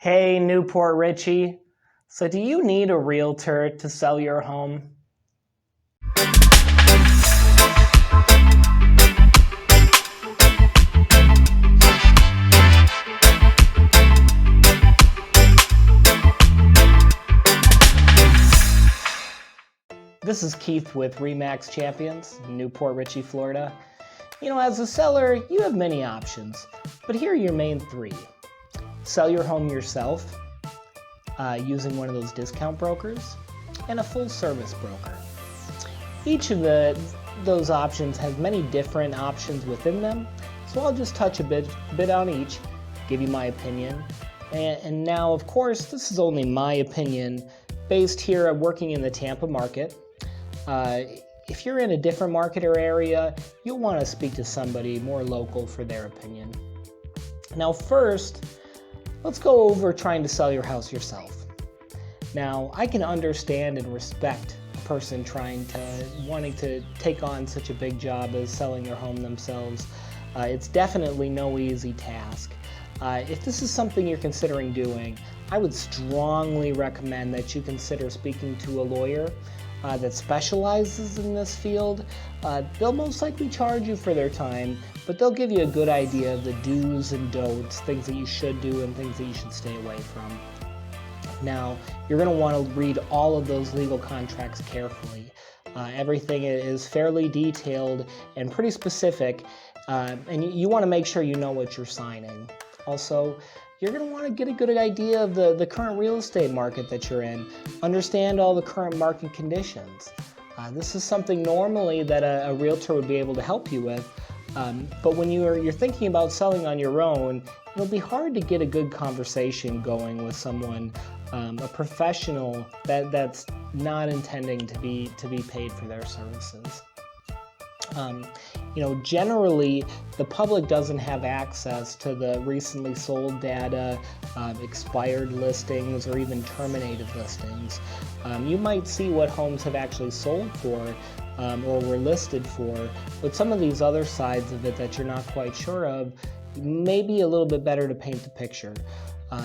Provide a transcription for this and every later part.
Hey, Newport Richey. So do you need a realtor to sell your home? This is Keith with Remax Champions, Newport Richey, Florida. As a seller, you have many options, but here are your main three. Sell your home yourself, using one of those discount brokers, and a full-service broker. Each of those options has many different options within them, so I'll just touch a bit on each, give you my opinion. And now, of course, this is only my opinion, based here at working in the Tampa market. If you're in a different market or area, you'll want to speak to somebody more local for their opinion. Now, first, let's go over trying to sell your house yourself. Now, I can understand and respect a person wanting to take on such a big job as selling their home themselves. It's definitely no easy task. If this is something you're considering doing, I would strongly recommend that you consider speaking to a lawyer that specializes in this field. They'll most likely charge you for their time, but they'll give you a good idea of the do's and don'ts, things that you should do and things that you should stay away from. Now, you're going to want to read all of those legal contracts carefully. Everything is fairly detailed and pretty specific, and you want to make sure you know what you're signing. Also, you're going to want to get a good idea of the current real estate market that you're in. Understand all the current market conditions. This is something normally that a realtor would be able to help you with, but when you're thinking about selling on your own, it'll be hard to get a good conversation going with someone, a professional that's not intending to be paid for their services. Generally, the public doesn't have access to the recently sold data, expired listings, or even terminated listings. You might see what homes have actually sold for or were listed for, but some of these other sides of it that you're not quite sure of may be a little bit better to paint the picture.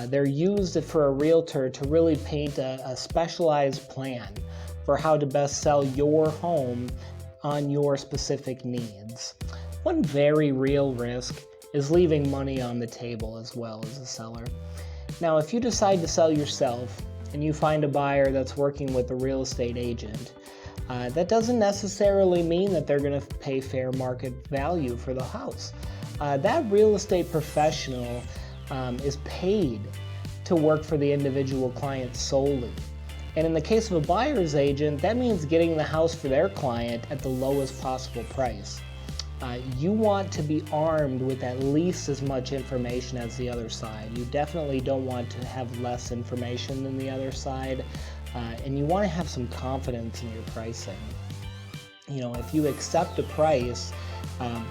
They're used for a realtor to really paint a specialized plan for how to best sell your home on your specific needs. One very real risk is leaving money on the table as well as a seller. Now, if you decide to sell yourself and you find a buyer that's working with a real estate agent, that doesn't necessarily mean that they're going to pay fair market value for the house. That real estate professional is paid to work for the individual client solely. And in the case of a buyer's agent, that means getting the house for their client at the lowest possible price. You want to be armed with at least as much information as the other side. You definitely don't want to have less information than the other side, and you want to have some confidence in your pricing. If you accept a price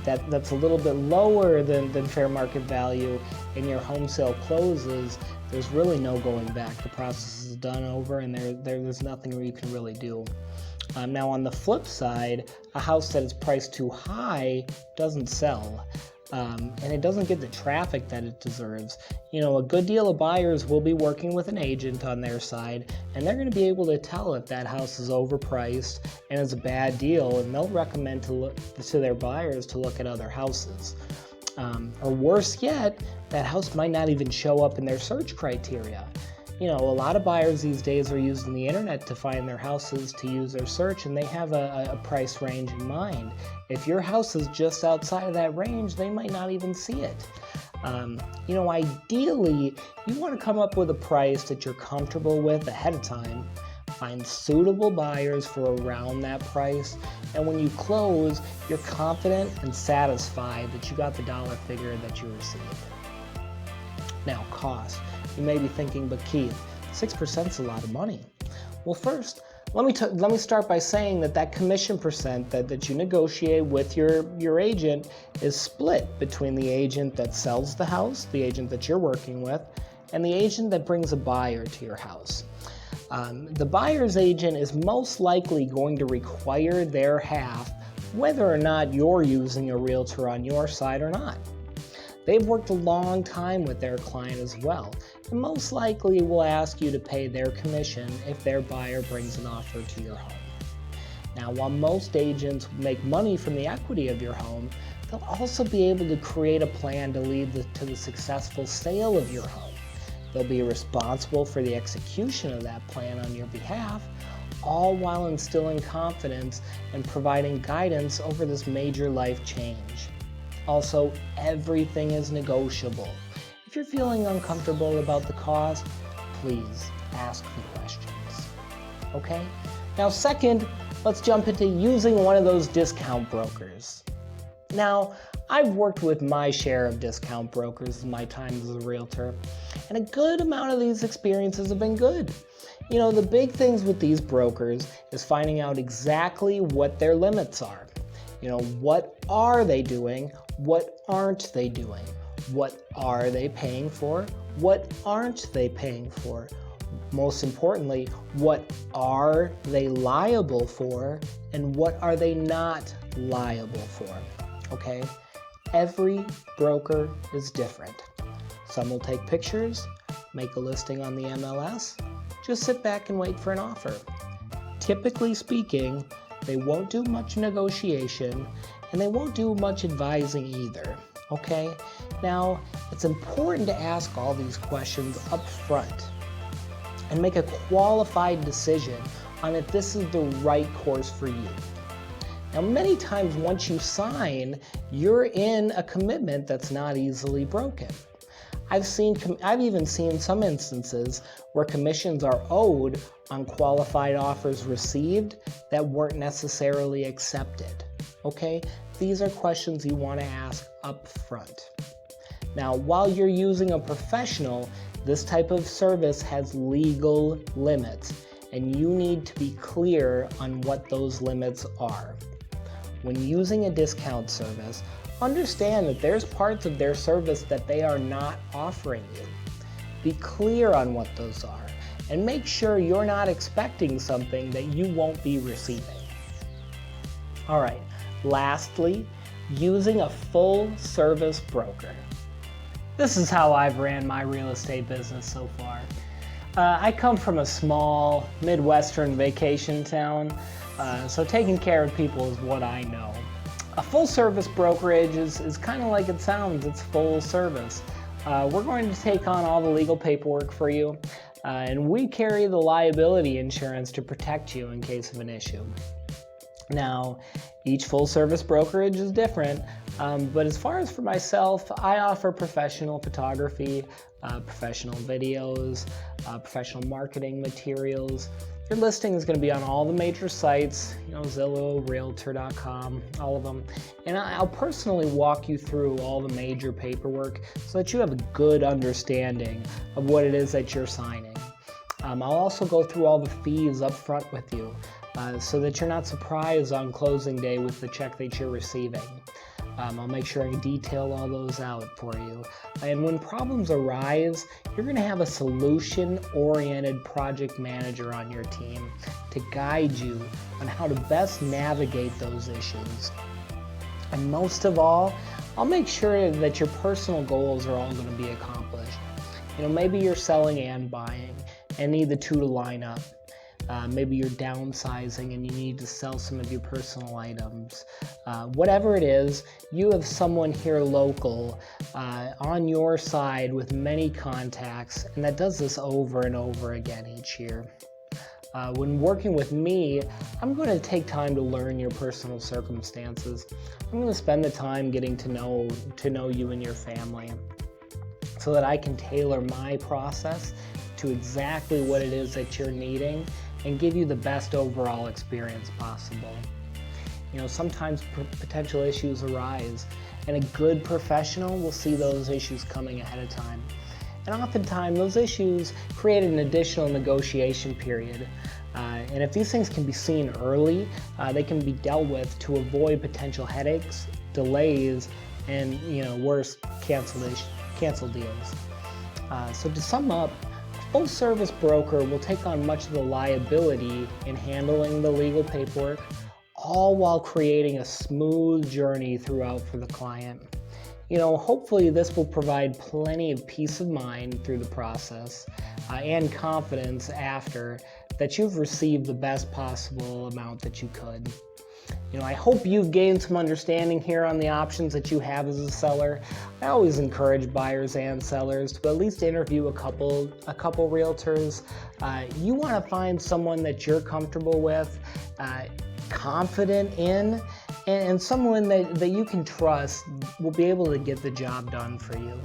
that's a little bit lower than fair market value and your home sale closes, there's really no going back. The process is done over, and there's nothing you can really do. Now, on the flip side, a house that is priced too high doesn't sell, and it doesn't get the traffic that it deserves. A good deal of buyers will be working with an agent on their side, and they're going to be able to tell if that house is overpriced and is a bad deal, and they'll recommend to their buyers to look at other houses. Or worse yet, that house might not even show up in their search criteria. A lot of buyers these days are using the internet to find their houses to use their search, and they have a price range in mind. If your house is just outside of that range, they might not even see it. Ideally, you want to come up with a price that you're comfortable with ahead of time. Find suitable buyers for around that price, and when you close, you're confident and satisfied that you got the dollar figure that you received. Now, cost. You may be thinking, but Keith, 6% is a lot of money. Well, first, let me start by saying that commission percent that you negotiate with your agent is split between the agent that sells the house, the agent that you're working with, and the agent that brings a buyer to your house. The buyer's agent is most likely going to require their half, whether or not you're using a realtor on your side or not. They've worked a long time with their client as well, and most likely will ask you to pay their commission if their buyer brings an offer to your home. Now, while most agents make money from the equity of your home, they'll also be able to create a plan to lead to the successful sale of your home. They'll be responsible for the execution of that plan on your behalf, all while instilling confidence and providing guidance over this major life change. Also, everything is negotiable. If you're feeling uncomfortable about the cost, please ask the questions. Okay? Now, second, let's jump into using one of those discount brokers. Now, I've worked with my share of discount brokers in my time as a realtor, and a good amount of these experiences have been good. You know, the big things with these brokers is finding out exactly what their limits are. You know, what are they doing? What aren't they doing? What are they paying for? What aren't they paying for? Most importantly, what are they liable for? And what are they not liable for? Okay? Every broker is different. Some will take pictures, make a listing on the MLS, just sit back and wait for an offer. Typically speaking, they won't do much negotiation and they won't do much advising either. Okay? Now, it's important to ask all these questions up front and make a qualified decision on if this is the right course for you. Now, many times once you sign, you're in a commitment that's not easily broken. I've even seen some instances where commissions are owed on qualified offers received that weren't necessarily accepted. Okay? These are questions you want to ask up front. Now, while you're using a professional, this type of service has legal limits, and you need to be clear on what those limits are. When using a discount service, understand that there's parts of their service that they are not offering you. Be clear on what those are, and make sure you're not expecting something that you won't be receiving. All right, lastly, using a full-service broker. This is how I've ran my real estate business so far. I come from a small Midwestern vacation town, so taking care of people is what I know. A full-service brokerage is kind of like it sounds, it's full service. We're going to take on all the legal paperwork for you, and we carry the liability insurance to protect you in case of an issue. Now, each full-service brokerage is different, but as far as for myself, I offer professional photography, professional videos, professional marketing materials. Your listing is going to be on all the major sites, you know, Zillow, Realtor.com, all of them. And I'll personally walk you through all the major paperwork so that you have a good understanding of what it is that you're signing. I'll also go through all the fees up front with you so that you're not surprised on closing day with the check that you're receiving. I'll make sure I detail all those out for you. And when problems arise, you're going to have a solution-oriented project manager on your team to guide you on how to best navigate those issues. And most of all, I'll make sure that your personal goals are all going to be accomplished. You know, maybe you're selling and buying and need the two to line up. Maybe you're downsizing and you need to sell some of your personal items. Whatever it is, you have someone here local on your side with many contacts, and that does this over and over again each year. When working with me, I'm going to take time to learn your personal circumstances. I'm going to spend the time getting to know you and your family so that I can tailor my process to exactly what it is that you're needing and give you the best overall experience possible. You know, sometimes potential issues arise, and a good professional will see those issues coming ahead of time. And oftentimes those issues create an additional negotiation period. And if these things can be seen early, they can be dealt with to avoid potential headaches, delays, and, you know, worse, cancel deals. So to sum up, full-service broker will take on much of the liability in handling the legal paperwork, all while creating a smooth journey throughout for the client. Hopefully this will provide plenty of peace of mind through the process and confidence after that you've received the best possible amount that you could. I hope you've gained some understanding here on the options that you have as a seller. I always encourage buyers and sellers to at least interview a couple realtors. You want to find someone that you're comfortable with, confident in, and someone that you can trust will be able to get the job done for you.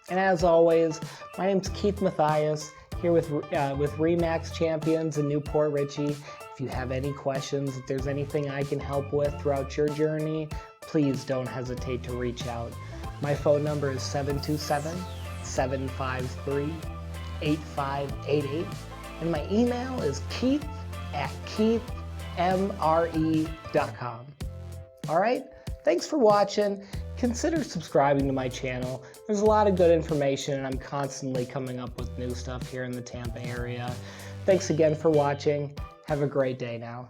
And as always, my name's Keith Mathias, here with Remax Champions in Newport Richey. If you have any questions, if there's anything I can help with throughout your journey, please don't hesitate to reach out. My phone number is 727-753-8588, and my email is keith@keithmre.com. All right, thanks for watching. Consider subscribing to my channel. There's a lot of good information, and I'm constantly coming up with new stuff here in the Tampa area. Thanks again for watching. Have a great day now.